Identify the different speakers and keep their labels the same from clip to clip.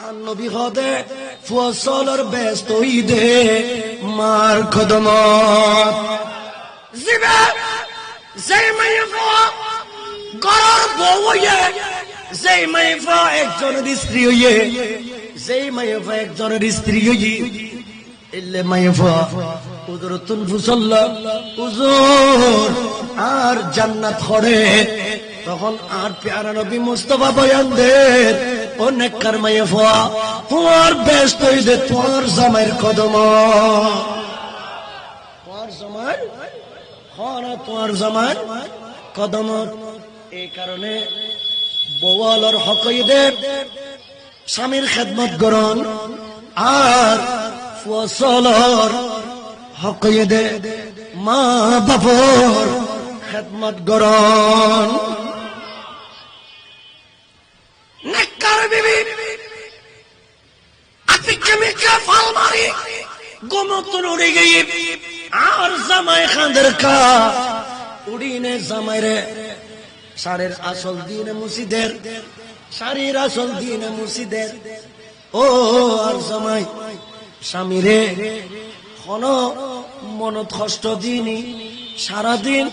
Speaker 1: আর নবী হদে ফসলর ব্যস্ত হইদে মার খদমত জিবে যেই মাইফা গরর বউ হইয়ে, যেই মাইফা একজনের স্ত্রী হইয়ে, যেই মাইফা একজনের স্ত্রী হইয়ে এলে মাইফা উজরতুন ফুসল্লা উজুর আর জান্নাত করে। তখন আর প্যারা নবী মুস্তাফা বয়ান দেন, ও নেককার মাইফা তোমার ব্যস্ত হইদে তোমার জামাইয়ের কদম, তোমার জামাই হনা তোমার জামাই কদম। এই কারণে বওয়ালর হক হইদে স্বামীর খেদমত করন, আর ফসলর হক হইদে মা বাপর খেদমত করন। নেককার বিবি আতিকে মিকে ফাল মারি গোমতন উড়ে গিয়ে আর জামাই খাঁদের কা উড়িনে জামাইরে শাড়ির আসল দিনে মুসিদের, শাড়ির আসল দিনে মুসিদের। ও আর জামাই স্বামীরে কোন মনত কষ্ট দিনি, সারাদিন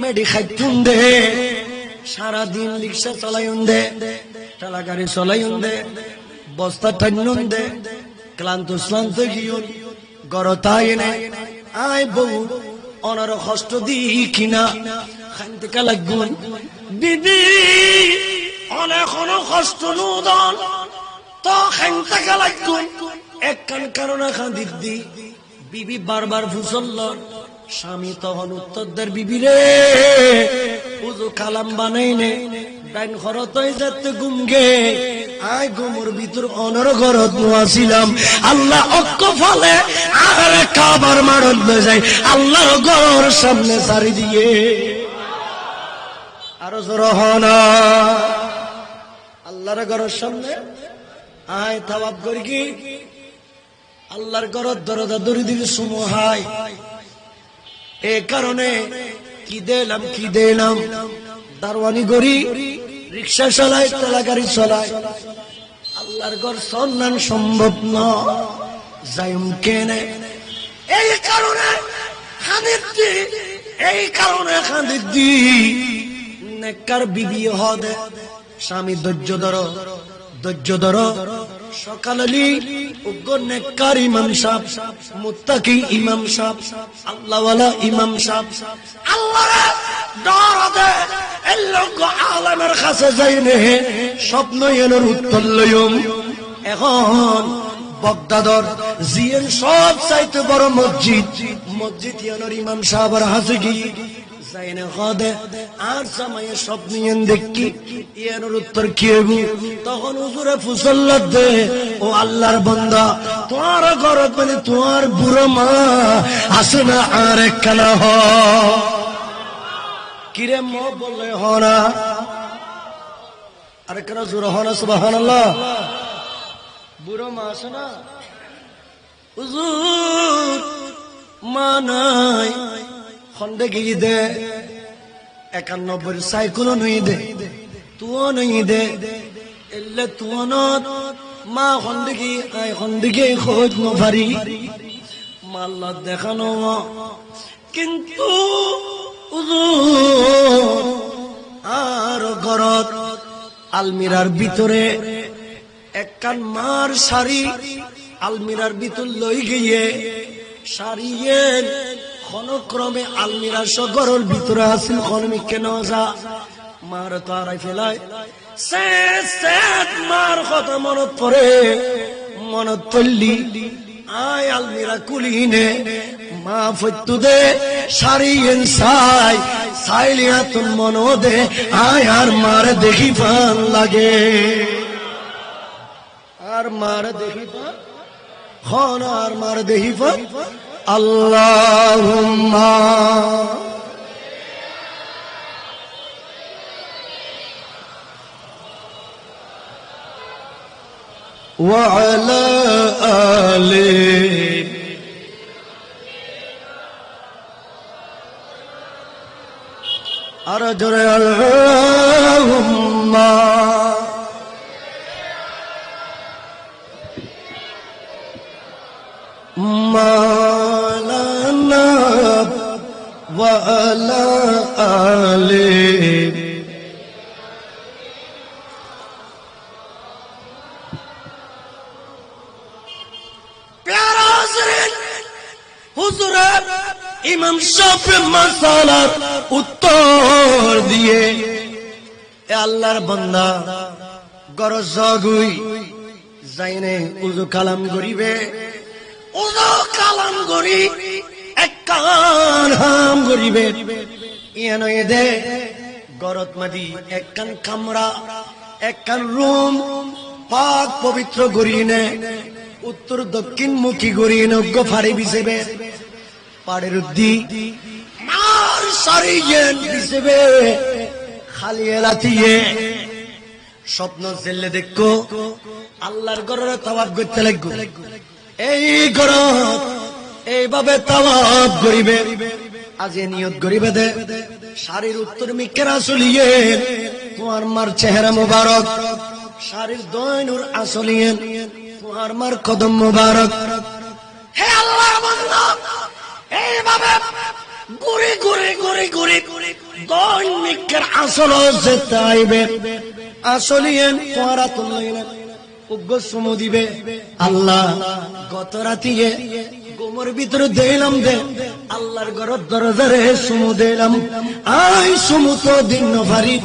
Speaker 1: মেডি খাইতুন দে, সারাদিন রিক্সা চালাইন দে, ঠেলা গাড়ি চলাইন দে, বস্তা টানুন দে, ক্লান্ত শ্লান্ত গিয়ন গরতাই নে আয় বউ অনার কষ্ট দি কিনা খাইতে কা লাগুন বিবি অনেক কষ্ট নুদন তো খাইতে কা লাগুন এক কান কারণে খাঁদির দি। বিবি বারবার ফুসল্ল, স্বামী তখন উত্তর দের বিবি রে উজু কালাম বানাই নে ডাইন খরতই যেতে গুমগে আয় গুমর ভিতর অনর ঘরত নোয়াছিলাম, আল্লাহ অক্ক ফলে আর কাবার মারত লয়ে যায় আল্লাহর ঘর সামনে সারি দিয়ে। আরো জোর হনা আল্লাহর ঘরের সামনে আয় তাওয়াব করি কি আল্লাহর ঘরত দরজা দড়ি দিলে সুমো হাই। এ কারণে কি দিলাম দারওয়ানি গড়ি রিক্সা চালায়, ঠেলা গাড়ি চালায়, আল্লাহর ঘর সন্ধান সম্ভব না যাইম কেনে। এই কারণে খাঁদির দি নেককার বিবি হদে স্বামী ধৈর্য ধর সকালে উগ্র নেককার ইমাম সাহেব, মুত্তাকি ইমাম সাহেব, আল্লাহওয়ালা ইমাম সাহেব আল্লাহর ডর দে এই লোক আলেমের কাছে যাইনে স্বপ্ন এর উত্তর লইম। এখন বগদাদর জিয়ের সব চাইতে বড় মসজিদ ইয়ানোর ইমাম সাহেবের হাতে গিয়ে যাইনে হদে আর জামাইয়ের স্বপ্ন দেখি ইয়ানোর উত্তর কি হইব। তখন হুজুরে ফুসল্লাত দে, ও আল্লাহর বান্দা তোমার ঘরত মানে তোমার বুড়ো মা আসে না আর একখানা হ কিরে ম বললে হনা আরেকখানা জোর হনা সুবহানাল্লাহ। বুড়ো মা আসে না হুজুর মা নাই খন্ডে গিয়ে দে 91 সাইকেল নই দে তুও নই দে এলে তুও নত মা খন্ডে খোঁজ নভারি মাল্লা দেখানো কিন্তু আর ঘরত আলমিরার ভিতরে একখান মার শাড়ি আলমিরার ভিতর লই গিয়ে শাড়িয়ে ক্ষণক্রমে আলমিরা সগরের ভিতরে আসিল খনমি কেন যা মার তো আড়াই ফেলায় মার কথা মনত পড়লি আয় আলমিরা কুলিনে মা ফত্যু দে শাড়িয়েন সাইলিয়া তুন মন দে আয় আর মার দেখি ফান লাগে আর মার দেখি ফান খন আর মার দেখি ফান আল্লাহুম্মা ওয়া আলা আলি আর জোরে আল্লাহুম্মা মাওলানা ওয়া আলা আলি প্যারা হাজরিন হুজুরে ইমাম শাফি মাসালার উত্তর দিয়ে এ আল্লাহর বান্দা গরজ জাগুই যাইনে উযু কালাম করিবে উযু কালাম করি এক কান হাম করিবে ইয়ানো এদে গরত মাদি এক কান কামরা এক কান রুম পাক পবিত্র করিনে উত্তর দক্ষিণ মুখী করিনে গফারি বিছেবে পাড়ের উদ্দি মার সারিয়েন বিছেবে খালি এলাতিয়ে স্বপ্ন জেলে দেখো আল্লাহর ঘরের তাওয়াফ করতে লাগবে এই ঘর এইভাবে তাওয়াফ করিবে আজ এ নিয়ত করিবে দে শারীর উত্তর মিকেরা চলিয়ে তোমার মার চেহারা মুবারক শারীর দয়নুর আসলিয়ে তোমার মার কদম মুবারক হে আল্লাহর বান্দা এইভাবে ঘুরে ঘুরে ঘুরে ঘুরে দৈনিকের আসল যেতে আইবে আসলিয়েন তোরা তুললেন উগ্র সুমু দিবে আল্লাহ গত রাতিয়ে গোমর ভিতরে দিলাম দে আল্লাহর ঘরের দরজারে সুমু দিলাম আই সুমু তো দিন নভারি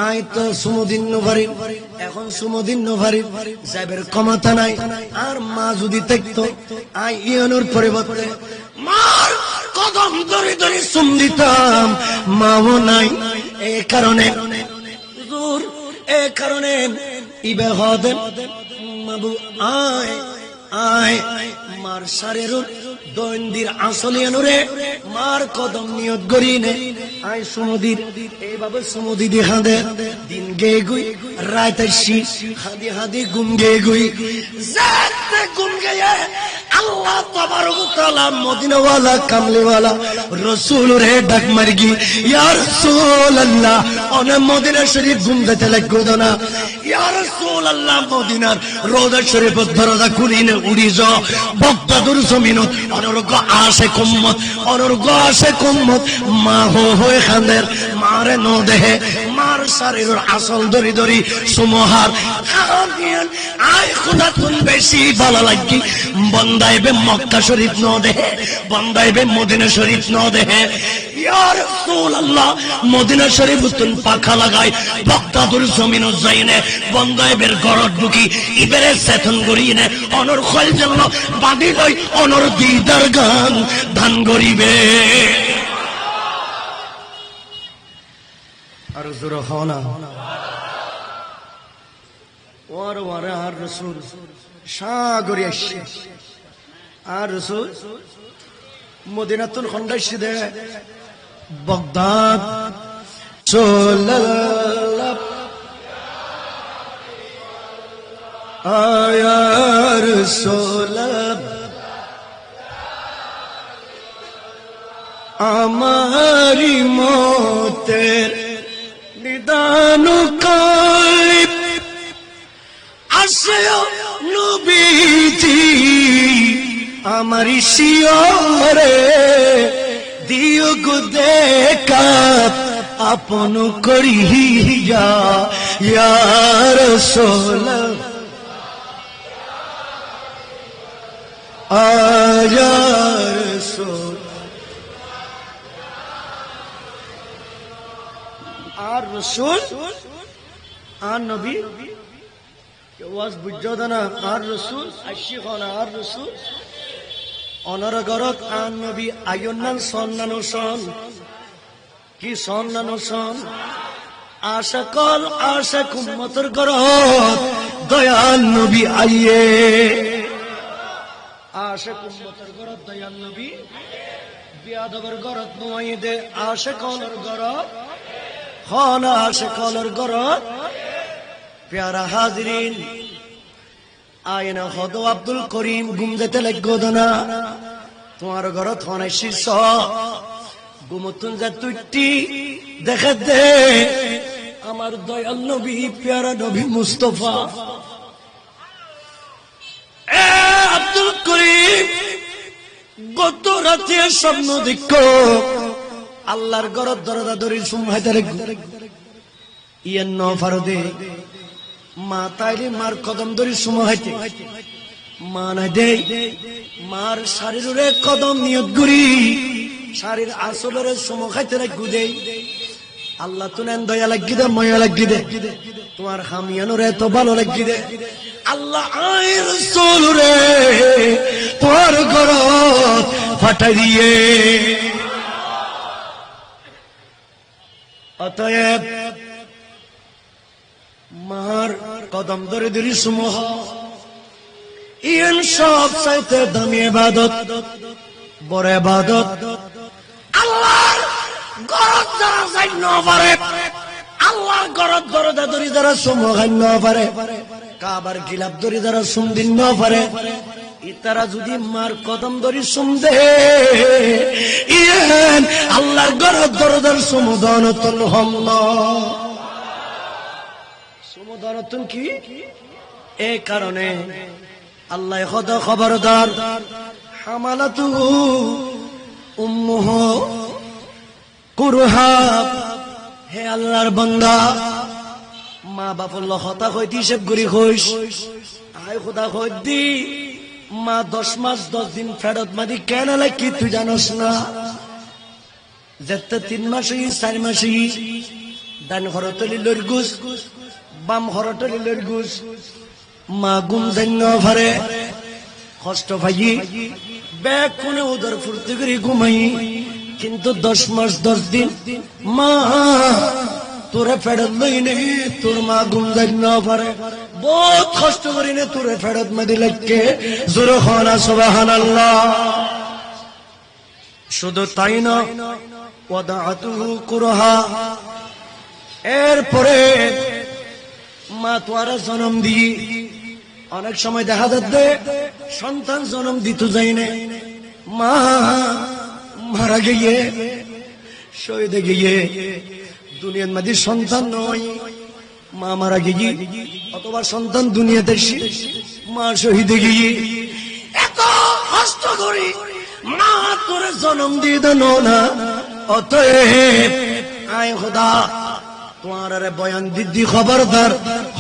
Speaker 1: আই তো সুমু দিন নভারি এখন সুমু দিন নভারি যাবের ক্ষমতা নাই আর মা যদি দেখতো আই ইয়নুর পরিবর্তে মার কদম ধরে ধরে সুম দিতাম মাও নাই এই কারণে হুজুর এই কারণে ইবে হদেন মাবু আয় আয় মার শারের দৈন্দির আসলিয়ানুরে মার কদম নিয়ত গরিনে আয় সমুদির এইভাবে সমুদি দেখা দে দিন গে গুই রাত আসি হাদি হাদি গুম গে গুই যাতে গুম গে আল্লাহ তাবারক ওয়া তাআলা মদিনাওয়ালা কামলিওয়ালা রাসূল রে ডাক মারগি ইয়া রাসূলুল্লাহ ওনে মদিনা শরীফ ঘুমতে লাগো না ইয়া রাসূলুল্লাহ মদিনার রওজা শরীফ দরজা খুলিনে উড়ি যাও বগদাদুর জমিনত অনর্গ আসে কুম্মত অনর্গ আসে কুম্মত মা হয়ে খানের মারে ন দেহে মার শরীরের আসল দরি দরি সুমহার খামিয়ান আয় খোদা তুন বেশি ভালো লাগি বন্দাইবে মক্কা শরীফ ন দেহে বন্দাইবে মদিনা শরীফ ন দেহে ইয়া রাসূলুল্লাহ মদিনা শরীফ তুন পাখা লাগাই বগদাদুর জমিনত যাইনে বন্দাইবের গরত ঢুকি ইবেরে সেতন গরিনে অনর খল জন্য বাঁধি লই অনর দিদার গান ধান গরিবে আর জোর হনা ওর ওরে আর রাসূল সাগরে আসছে আর রাসূল মদিনাতুল খন্দাইছে দে বাগদাদ চলাল্লাহ আয়া রাসূলুল্লাহ আমারি মতের নিদান কাইব আসেও নবীজি আমারি শিয়রে দিও গো দেখা আপন করিয়া ইয়া রাসূলুল্লাহ আয়া রাসূল আর রাসূল আর নবী ওয়াজ বুঝজদানা আর রাসূল আশিখানা আর রাসূল অনরগরত আর নবী আয়ুন্নান সন্নানো সন কি সন্নানো সন আশাকল আশাক উম্মতের গরত দয়াল নবী আইয়ে আশাক উম্মতের গরত দয়াল নবী বিয়াদবের গরত নইদে আশাকলের গরত খানা আশাকলের গরত প্যারা হাজরিন আয়না হদ আব্দুল করিম গুম যেতে লাগো না তোমার গরত হনে শীর্ষ গুমতুন যা তুইটি দেখা দে আমার দয়াল নবী প্যারা নবী মুস্তফা এ আব্দুল করিম গত রাতে স্বপ্ন দেখ আল্লাহর গরদ দরজা ধরে সুমাইতে ইয়েন নফারদে মা তাইলে মার কদম ধরে সুমাইতে মা না দে মার শরীরে কদম নিয়ত গুরি শরীর আসলের সুম খাইতে রাখু দে আল্লাহ তুনেন দয়া লাগি দে মায়া লাগি দে তোমার হামিয়ানোর এত ভালো লাগি দে আল্লাহ আয় রাসূল রে তোর গরদ ফাটাই দিয়ে অতএব মার কদম ধরে ধরে সুমহ ইয়েন সব চাইতে দামি ইবাদত বড় ইবাদত আল্লাহর গরদ যারা যাই না পারে আল্লাহর গরদ দরজা ধরে যারা সুমহ না পারে কাবার গিলাপ ধরে যারা সুম দিন না পারে ইতারা যদি মার কদম ধরে সুম দে ইয়েন আল্লাহর গরদ দরজার সমুদনতন হম সমুদনতন কি এই কারণে আল্লাহ খোদা খবরদার হামালাতু উম্মুহু কুরহা হে আল্লাহর বান্দা মা বাপর লখতা হইতে হিসেব করি হইস আয় খোদা হই দি মা 10 মাস 10 দিন ফেরত মাদি কেন লাগি তুই জানোস না যেতে 3 মাস 4 মাস ডান হরতলি লরগুস বাম হরতলি লরগুস মা গুম জান্ন ভরে কষ্ট ভাই ব্যাগ কোনে উদর ফুর্তি করে ঘুমাই কিন্তু 10 মাস 10 দিন মা তোরে ফেরত লইনে তোর মা গুম জান্ন ভরে বহুত কষ্ট করিনে তোরে ফেরত মাদি লাগকে জোরে খানা সুবহানাল্লাহ শুধু তাই না ওয়াদাতুহু কুরহা এরপরে মা তোরা জন্ম দি অনেক সময় দেখা যাচ্ছে সন্তান জন্ম দিতে যাই না মা মারা গিয়ে শহীদ গিয়ে দুনিয়ার মাঝে সন্তান নয় মা মারা গিয়ে অথবা সন্তান দুনিয়াতে মা শহীদ গিয়ে এত কষ্ট করি মা তোরে জন্ম দিয়ে দেন না অতএব আয় খোদা তোমার বয়ান দিদি খবরদার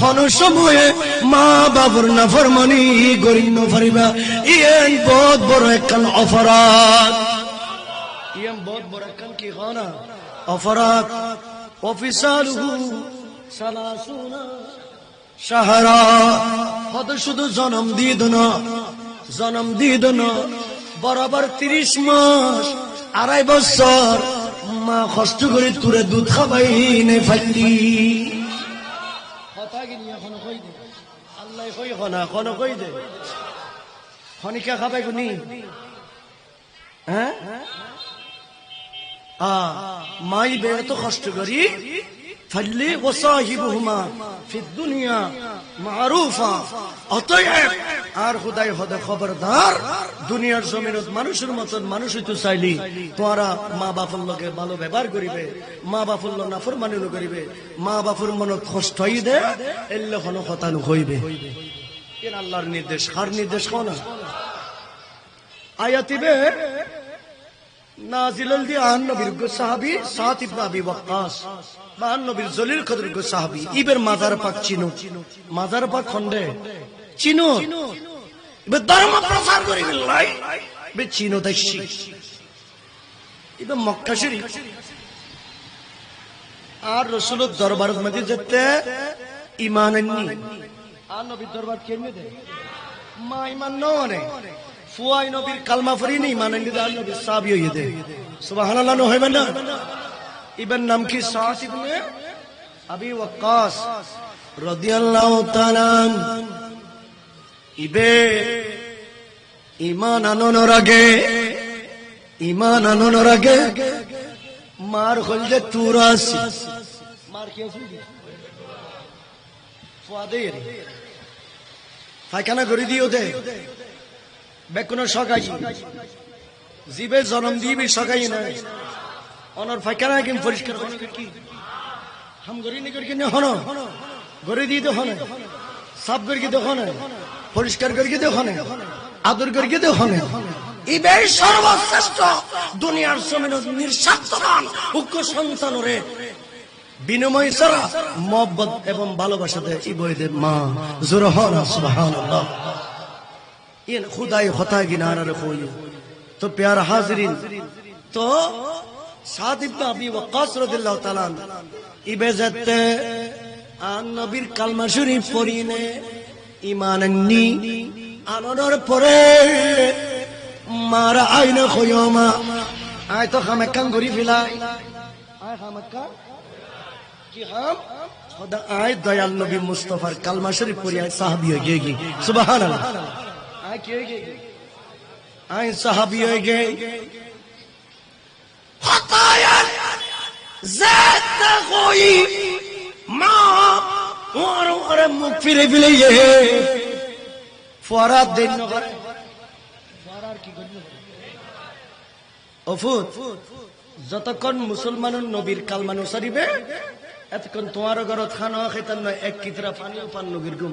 Speaker 1: হন সময়ে মা বাবুর নাফরমানি করি ন পারিবা ইয়েন বহুত বড় একখান অপরাধ ইয়েন বহুত বড় একখান কি খানা অপরাধ অফিসারহু সালাসুনা শাহরা হদ শুধু জন্ম দিয়ে দেন বরাবর 30 মাস 2.5 বছর মা কষ্ট করে তুরে দুধ খাবাই নে ফাইলি কথা গিনি এখন কই দে আল্লাহ কই খনা কোন কই দে খনিকা খাবাই গুনি হ্যাঁ মাই বে এত কষ্ট করি ফাইলি ওয়াসাহিবুহুমা ফিদ দুনিয়া মারুফা অতএব আর খুদাই হদে খবরদার দুনিয়ার জমিনত মানুষের মতন মানুষ হইতে চাইলি তোরা মা বাপর লগে ভালো ব্যবহার করিবে মা বাপর লগে নাফরমানি করিবে মা বাপর মনত কষ্ট হই দে এল্লে কোনো কথা হইবে কেন আল্লাহর নির্দেশ কার নির্দেশ কোন আয়াতিবে নাজিলুল দি আন নবীর গো সাহাবী সাদ ইবনে আবি ওয়াক্কাস বা নবীর জলিল কদর গো সাহাবী ইবের মাজার পাক চিনো মাজার পাক খন্ডে চিনো বে ধর্ম প্রচার করি বিল্লাহ বে চিনো দেখছি ইবে মক্কা শরীফ আর রাসূলের দরবারের মধ্যে যেতে ঈমান আননি আর নবীর দরবার কেমনে দে মা ঈমান ননে ফুয়াই নবীর কালমা পড়ি নি ঈমান আননি দা নবীর সাহাবী হইয়ে দে সুবহানাল্লাহ ন হইবে না ইবের নাম কি সাদ ইবনে আবি ওয়াক্কাস রাদিয়াল্লাহু তাআলা ইবে ঈমান আননোর আগে মার হইলে 84 মার কি আছে ফুয়াদের ফাইখানা করে দিও দে বেকুনো সকাই জিবে জন্ম দিবি সকাই না অনর ফাইখানা কিম পরিষ্কার হন কি হাম গরি নি করি নে হন গরি দি তো হন সাফ করি তো হন পরিষ্কার করি তো হন আদর করি তো হন ইবে সর্বশ্রেষ্ঠ দুনিয়ার জমিন নিঃস্বার্থবান উগ্র সন্তানরে বিনিময় ছাড়া মহব্বত এবং ভালোবাসা দেয় ইবদের মা জোরহন সুবহানাল্লাহ ইন খুদাই হতা গিনারা রখোই তো প্যারা হাজিরিন তো সাদ ইবনে আবি ওয়াক্কাস রাদিয়াল্লাহু তাআলা ইবে যেতে আন নবীর কালমা শরীফ পড়িনে ঈমান আননি আনার পরে মারা আইনা খয়মা আয় তো খামাক্কান গরি ফিলাই আয় খামাক্কা কি হাম খোদা আয় দয়াল নবী মুস্তাফার কালমা শরীফ পড়ি আয় সাহাবী হয়ে গেছি সুবহানাল্লাহ আয় কি হয়ে গেছি আয় সাহাবী হয়ে গেছি খতায়া জাত কই মা ওর মুখ ফিরে ফিরে ফরাদ দেন করে ফরার কি করবে অফুত যতক্ষণ মুসলমানের নবীর কালমা নসারিবে এতক্ষণ তোমার ঘরত খানা খেতাম না এক কিতরা পানিও পান নবীর গুম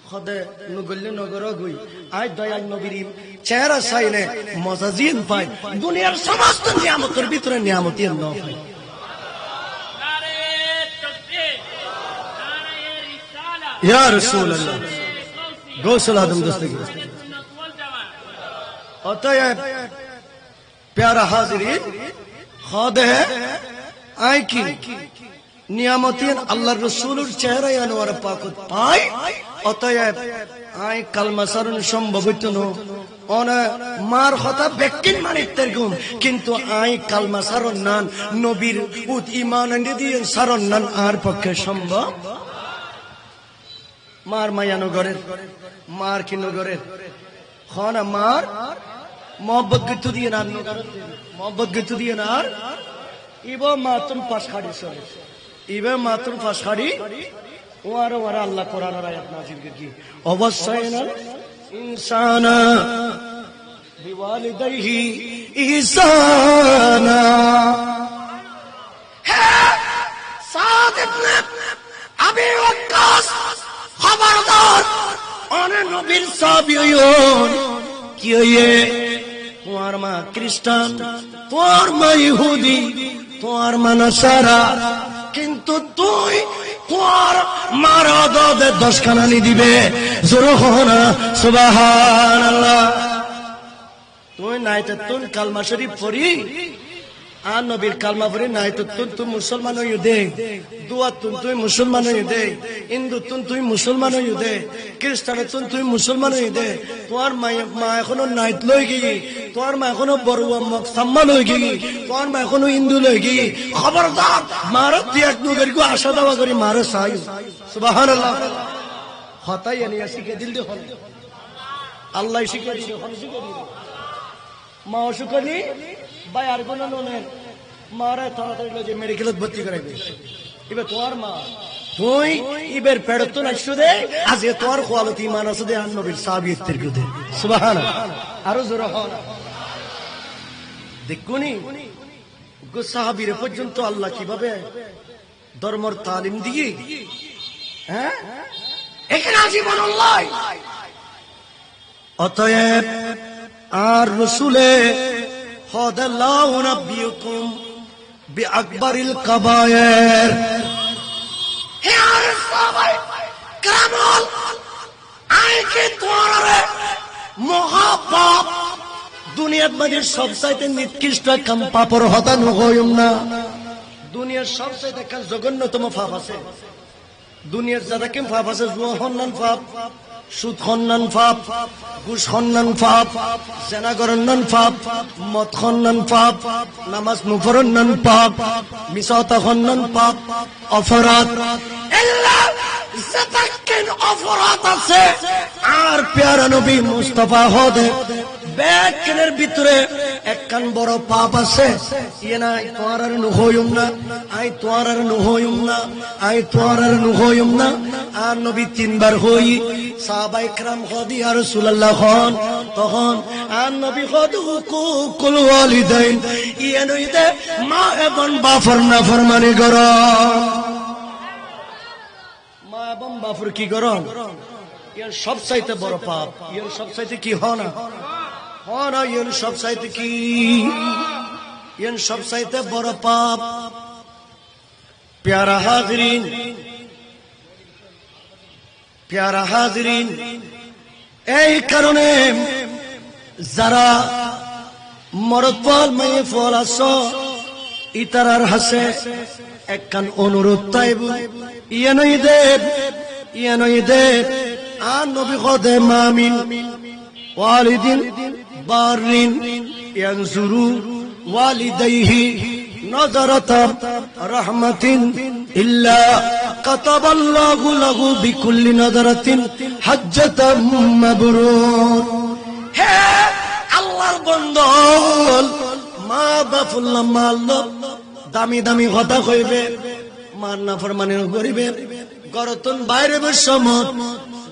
Speaker 1: খদে নগল্য নগর গই আজ দয়াল নবীর চেহারা চাইলে মজা জিন পায় দুনিয়ার সমস্ত নিয়ামতের ভিতরে নিয়ামত এর ন পায় ইয়া রাসূলুল্লাহ গোসল আদম দস্তগীর অতএব প্যারা হাজিরিন খোদে আই কি নিয়ামতের আল্লাহর রাসূলের চেহারায় আনোয়ার পাকত পাই অতএব আই কালমা সারণ সম্ভব হইতো না ওনা মার কথা ব্যক্তির মানিতের গুণ কিন্তু আই কালমা সারণ নান নবীর উত ঈমান দিয়ে সারণ নান আর পক্ষে সম্ভব মার মায়ানো ঘরের মার কি নগরের খানা মার মোহব্বত গিতু দিয়ে না মোহব্বত গিতু দিয়ে না আর ইবা মাতুম পাশ খাড়ি সরে ইবা মাতুম পাশ খাড়ি ওয়ারা ওয়ারা আল্লাহ কোরআনের আয়াত নাযিল কি অবশ্যই না ইনসানা বিওয়ালিদাইহি ইহসানা হ্যাঁ সাদ ইবনে আবি ওয়াক্কাস খবরদার অনে নবীর সাহাবী হইন কি হইয়ে তোমার মা খ্রিস্টান তোমার মা ইহুদি তোমার মা নাসারা কিন্তু তুই তোমার মার দদে 10 খানা নি দিবে জোর হনা সুবহানাল্লাহ তুই নাইতে তুই কালমা শরীফ পড়ি আর নবীর কালমা পড়ি নাইতে তুই মুসলমান হইও দে দুয়া তুই মুসলমান হইও দে হিন্দু তুই মুসলমান হইও দে খ্রিস্টান তুই মুসলমান হইও দে তোমার মা এখনো নাইত লই গই তোমার মা এখনো বড়ুয়া মক সম্মান লই গই তোমার মা এখনো হিন্দু লই গই খবরদার মারো ত্যাগ নগর কো আশা দাওয়া করি মারো সাই সুবহানাল্লাহ হতাই এনিয়া শিখে দিল দে হল আল্লাহ শিখে দিল হল শিখে দিল মা অসুখনি ভাই আর কোন নে মারা তাড়াতাড়ি লয়ে যে মেডিকেলত ভর্তি করাইবে এবার তোমার মা তুই ইবের পেড়ত না শুদে আজ এ তোর কোয়ালিটি ঈমান আছে দে নবীর সাহাবীর তেরকে দে সুবহানাল্লাহ আরো জোরে হন দেখুনি গো সাহাবীর পর্যন্ত আল্লাহ কিভাবে ধর্মের তালিম দিয়ে হ্যাঁ এখানে জীবন আল্লাহ অতএব আর রাসূলে খোদাল্লাহু নবিয়ুকুম বিআকবারিল কাবায়ের হে আর সাহাবায়ে کرامল আইকে তোরে মহাপাপ দুনিয়ার মধ্যে সবচাইতে নিকৃষ্ট কাম পাপর হতা নহয়ম না দুনিয়ার সবচাইতে কাল জঘন্যতম পাপ আছে দুনিয়ার যারা কেম পাপ আছে জুয়া হন্নান পাপ সুদ খন্নান পাপ ঘুষ খন্নান পাপ জেনা করন্নান পাপ মদ খন্নান পাপ নামাজ মুফরন্নান পাপ মিসাতা খন্নান পাপ অপরাধ আল্লাহ যতক্ষণ অপরাধ আছে আর প্যারা নবী মুস্তাফা হদে ব্যাকের ভিতরে একখান বড় পাপ আছে ইয়ে না তোমার আর নহয়ম না আই তোমার আর নহয়ম না আই তোমার আর নহয়ম না আর নবী 3 বার হই সাহাবায়ে کرام হদি আর রাসূলুল্লাহ খন তখন আর নবী হদ হুকুকুল ওয়ালিদাইন ইয়ে নইতে মা এবং বাপর নাফরমানি কর মা এবং বাপর কি কর এর সবচাইতে বড় পাপ এর সবচাইতে কি হয় না খানা ইয়েন সব চাইতে কি ইয়েন সব চাইতে বড় পাপ। প্যারা হাজরিন, প্যারা হাজরিন, এই কারণে যারা মরদ ফল মেয়ে ফল আস ইতারার হাসে একখান অনুরোধ তাইব ইয়ানই দেব ইয়ানই দেব আর নবী খদে মামিন ওয়ালিদিন বারিন ইয়ানজুরু ওয়ালিদাইহি নজরাতাম রাহমাতিন ইল্লা কাতাবাল্লাহু লাহু বিকুল্লি নজরাতিন হাজ্জাতাম মাবরুর। হে আল্লাহর বন্দল, মা বাপুল্লাহ মাল্ল দামি দামি কথা কইবে, মার নাফরমানি করিবে, গরতন বাইরে সমত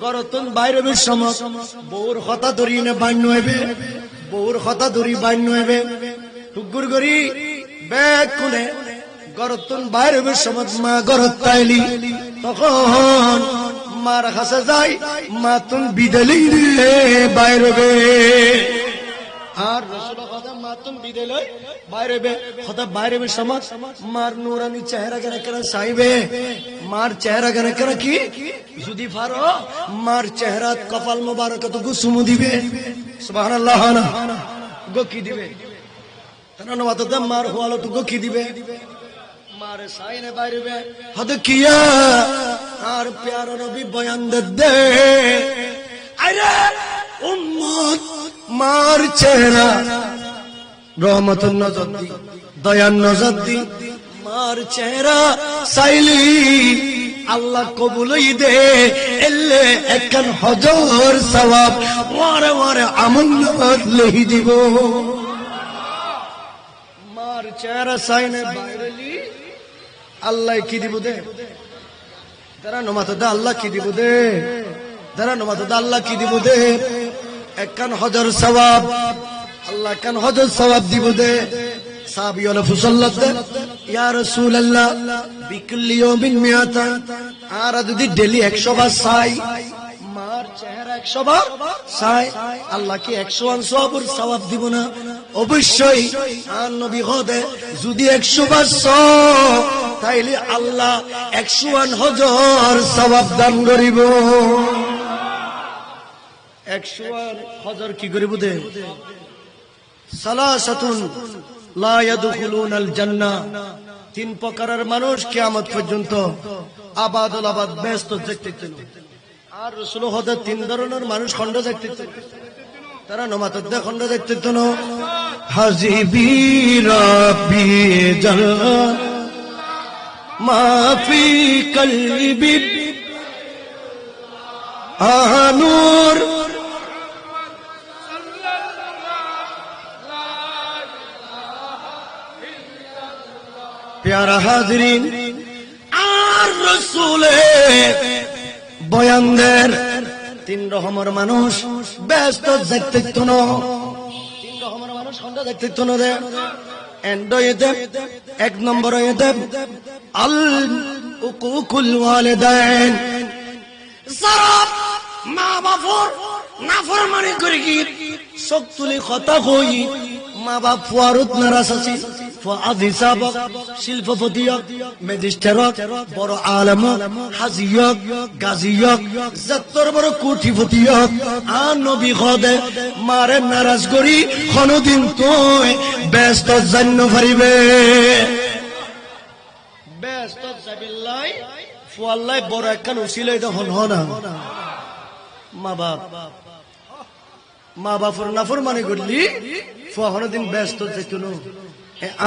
Speaker 1: গরতন বাইরে সমত বউর কথা ধরি না বান্য হইবে, বউর কথা ধরি বান্য হইবে, টুকুর করি ব্যাগ খুলে গরতন বাইরে সমত মা গরত তাইলি তখন মার কাছে যাই মা তুমি বিদেলি রে বাইরে আর রসুলের কথা মাতুম বিদেলে বাইরে কথা বাইরে সমাজ মার নুরানি চেহারা কেন কেন চাইবে, মার চেহারা কেন কেন কি যদি পারো মার চেহারা কপাল মোবারক তো গুসুমু দিবে, সুবহানাল্লাহ না গো কি দিবে তারা নবাত মার হওয়ালো তো গো কি দিবে মারে সাইনে বাইরে হদ কিয়া আর প্যারা নবী বয়ান দে আরে উম্মত মার চেহারা রহমতুন নজর দি দয়ান নজর দি মার চেহারা চাইলি আল্লাহ কবুলই দে এলে একখান হজর সওয়াব ওয়ারে ওয়ারে আমল লিখি দিব। মার চেহারা চাইনে বাইরেলি আল্লাহ কি দিব দে যারা নমাত দে আল্লাহ কি দিব দে যারা নমাত দে আল্লাহ কি দিব দে একখান হজর সওয়াব আল্লাহ একখান হজর সওয়াব দিব দে। সাহাবী হলো ফুসাল্লাত দে ইয়া রাসূলুল্লাহ বিকুল্লি ইয়াউমিন মিয়াতান, আর যদি ডেইলি 100 বার চাই মার চেহারা 100 বার চাই আল্লাহ কি 100 সওয়াবের সওয়াব দিব না? অবশ্যই। আর নবী খোদে যদি 100 বার তাইলে আল্লাহ 101 হজর সওয়াব দান করিব। 101 হজর কি করিব দে? সালাসাতুন লা ইয়াদখুলুনাল জান্নাহ, তিন প্রকারের মানুষ কিয়ামত পর্যন্ত আবাদুল আবাদ ব্যস্ত দেখতেছেন। আর রাসূল হদে তিন ধরনের মানুষ খন্ড দেখতেছেন, তারা নামাজ দে খন্ড দেখতেছেন। হাজিবি রাব্বি জান মাফি কলবি আনুর প্যারা হাজরিন আর রসুলে বয়ানদের তিন রকমের মানুষ ব্যস্ত দেখতে ন, তিন রকমের মানুষ সন্ধ্যা দেখতে ন রে এন্ডয়েতে এক নম্বর এতে আল উকুকুল ওয়ালিদাইন, যারা মা বাবার নাফরমানি করে কি চোখ তুলি কথা কই মা বাপ ফুয়ারত নারাজ আছে ফাদিসাবক শিল্পপতিয়ক ম্যাজিস্ট্রেট বড় আলেম হাজিয়ক গাজিয়ক যতর বড় কোটিপতিয়ক আর নবী খোদে মারে নারাজ করি কোনদিন তুই ব্যস্ত জান্ন পারিবে ব্যস্ত যাবিল্লাই ফুয়াল্লাই বড় একখান উসিলাই তখন হনা মা বাপর নাফরমানি করলি ফুয়া দিন ব্যস্ত যেত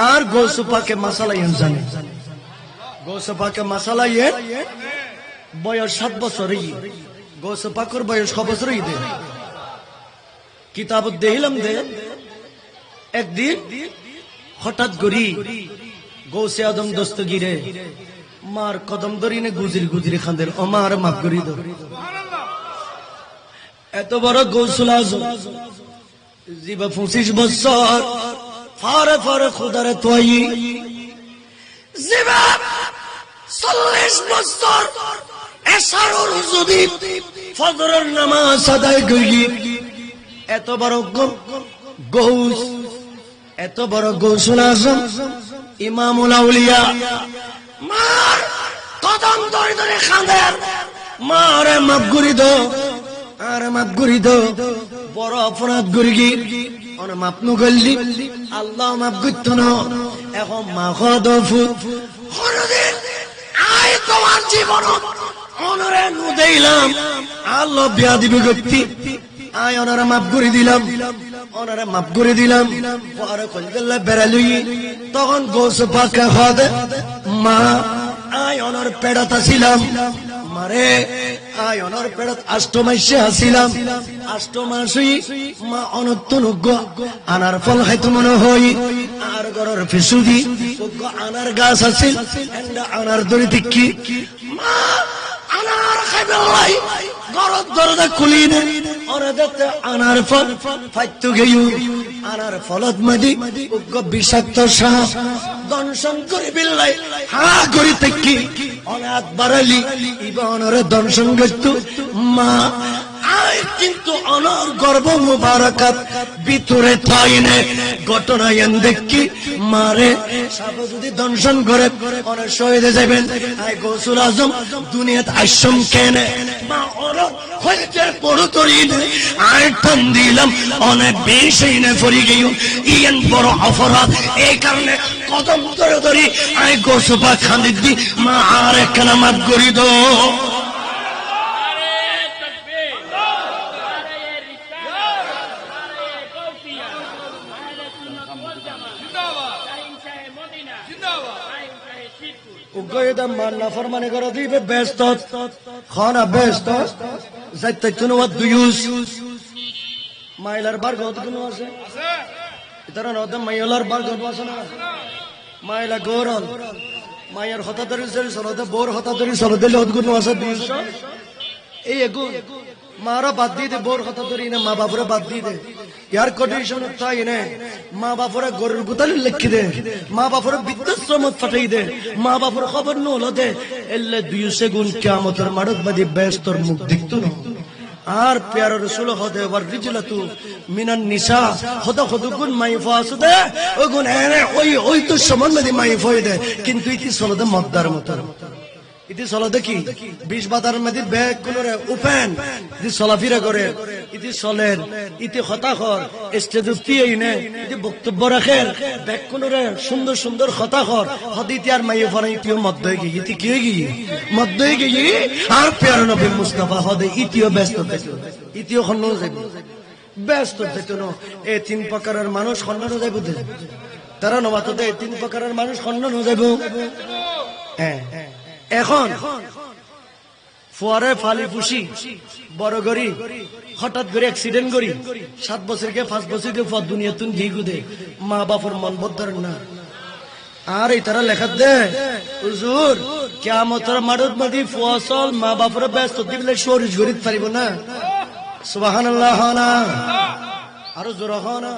Speaker 1: আর গোসুপাকে মাসালা জানে গোসুপাকে মাসালা বয়স 7 বছরই গোসুপাকর বয়স 6 বছরই দে কিতাব দেখিলাম দে একদিন হঠাৎ করি গৌসে আদম দস্তগিরে মার কদম ধরিনে গুজরি গুজরি খান্দের ও মার মাফ করি দো এত বড় গৌসুল আজম জীবা 25 বছর ফারে ফারে খুদারে তোই জীবা 40 বছর এশারুর যদি ফজরের নামাজ আদায় করি এত বড় গৌস, এত বড় গৌসুল আজম ইমামুল আউলিয়া, মার কদম ধরে ধরে খাঁদের, মারে মাফ করি দাও, আরে মাফ করি দাও, বড় অপরাধ করি গি অনে মাপ নু করলি আল্লাহ মাফ করতো না। এখন মা খদফু কোনদিন আয় তোমার জীবন অনরে নু দিলাম আল্লাহ বিয়া দিবে গতি, আয় অনারা মাফ করে দিলাম, ওনারা মাফ করে দিলাম। পরে কলকাল্লা বেড়ালুই তখন গোস পাকা খাদে, মা আয় অনার পেড়াত আসিলাম, মারে আয় অনার পেড়াত আষ্টমাসে আসিলাম, আষ্টমাসই মা অনত্তনুজ্ঞ আনার ফল হয়তো মনে হই, আর গরর ফিসুদি আনার গাছ আছিল, আনার দড়ি দিকি মা আনার খাইবে লাই গরর দরজা খুলি নে, ওরা দেখতে আনার ফল ফাইতু গেয়ু, আনার ফলত মাদি উগ্র বিষাক্ত সাপ দংশন করে বিল্লাই হা করি তেকি অনাথ বাড়ালি ইবা অনরে দংশন করতো। মা আয় কিন্তু অনর গর্ব মুবারকাত ভিতরে থাইনে ঘটনা এন দেখি, মারে সাপ যদি দংশন করে অনেক শহীদে যাবেন। আয় গৌসুল আজম দুনিয়াত আশ্রম কেনে, মা ওর হইতে পড়ু তরি আয় টান দিলাম অনেক বেশি নে ফরি গেও, ইয়েন বড় অপরাধ। এই কারণে কদম ধরে ধরি আয় গোসপা খান্দি দি, মা আর একখানা মাফ করি দো। নাফরমানি করে দিবে ব্যস্ত খানা ব্যস্ত যাইতে কোনো দুয়ুস মাইলার বার গত কোনো আছে ইতারা নদে মাইলার বার গত আছে না, মাইলা গৌরল মায়ের হতা ধরে চলতে বোর হতা ধরে চলতে লত কোনো আছে 200 এই এগুন মারা বাদ দিয়ে দে, বোর কথা ধরি না মা বাপুরা বাদ দিয়ে দে, ইয়ার কন্ডিশন তাই না, মা বাপুরা গরুর গুতালি লিখি দে, মা বাপুরা বৃদ্ধাশ্রম ফাটাই দে, মা বাপুরা খবর ন হলো দে, এলে 200 গুণ কিয়ামতের মাড়ক বাদি ব্যস্তর মুখ দেখতো না। আর প্যার রসুল হদে ওয়ার রিজলাতু মিনান নিসা হদা হদুগুন মাইফা আসদে ওগুন এনে ওই তো সমান মধ্যে মাইফা দে, কিন্তু ইতি সলদে মদ্দার মত, ইতি চলতে কি 20 বাতার মধ্যে ব্যাগ গুলোরে ওপেন ইতি চলাফিরা করে, ইতি চলেন, ইতি হতাখর স্টেজ উঠিয়েই নে, ইতি বক্তব্য রাখেন, ব্যাগ গুলোরে সুন্দর সুন্দর হতাখর হদিতি আর মাইয়ে ফরাই ইতিও মধ্য হয়ে গিয়ে, ইতি কি হয়ে গিয়ে মধ্য হয়ে গিয়ে। আর প্যার নবী মুস্তাফা হদে ইতিও ব্যস্ত থাকে, ইতিও খন্ন যাইব ব্যস্ত থাকে না। এই 3 প্রকারের মানুষ খন্ন যাইব দে, তারা নবাত এই 3 প্রকারের মানুষ খন্ন যাইব। হ্যাঁ এখন ফুয়ারে ফালি ফুসি বড় গরি হঠাৎ করে অ্যাক্সিডেন্ট করি 7 বছর কে 5 বছর কে পর দুনিয়া তুন ঘি গুদে, মা বাপর মন বদ্ধর না। আর এই তারা লেখা দে হুজুর কিয়ামতের মাঠত মধ্যে ফসল মা বাপর ব্যস্ত দিলে শরীর গরিব পারিব না। সুবহানাল্লাহ না আরো জোর না।